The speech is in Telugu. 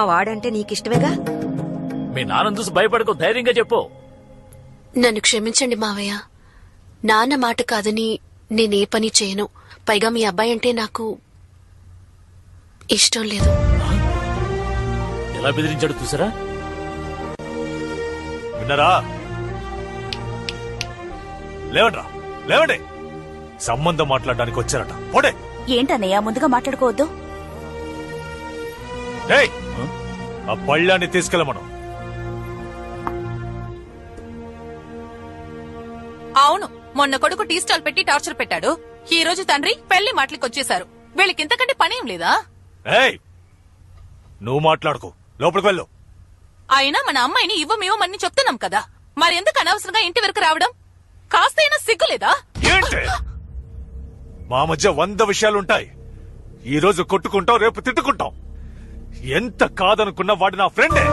ఆ వాడంటే నీకిష్టమేగా? మీ నాన్న చూసి భయపడకు, ధైర్యంగా చెప్పు. నన్ను క్షమించండి మావయ్య. నాన్న మాట కాదని నేనే పని చేయను. పైగా మీ అబ్బాయి అంటే నాకు ఇష్టం లేదు. ఎలా బెదిరించాడు చూసారా? విన్నారా? లేవండ్రా, లేవండి. సంబంధం మాట్లాడడానికి వచ్చారట. పోడే. ఏంటన్నయ్య ముందుగా మాట్లాడుకోవద్దు. ఏయ్, ఆ పళ్ళాన్ని తీసుకెళ్ళమను. అవును, మొన్న కొడుకు టీ స్టాల్ పెట్టి టార్చర్ పెట్టాడు. ఈ రోజు తండ్రి పెళ్లి మాటలకి వచ్చేశారు. వీళ్ళకి ఇంతకంటే పనేం లేదా? ఏయ్, నువ్వు మాట్లాడుకో, లోపలికి వెళ్ళు. అయినా మన అమ్మాయిని ఇవ్వమేమని చెప్తున్నాం కదా, మరి ఎందుకు అనవసరంగా ఇంటి వరకు రావడం? కాస్తైనా సిగ్గులేదా? ఏంటి? మా మధ్య 100 విషయాలుంటాయి. ఈ రోజు కొట్టుకుంటాం, రేపు తిట్టుకుంటాం. ఎంత కాదనుకున్నా వాడు నా ఫ్రెండే.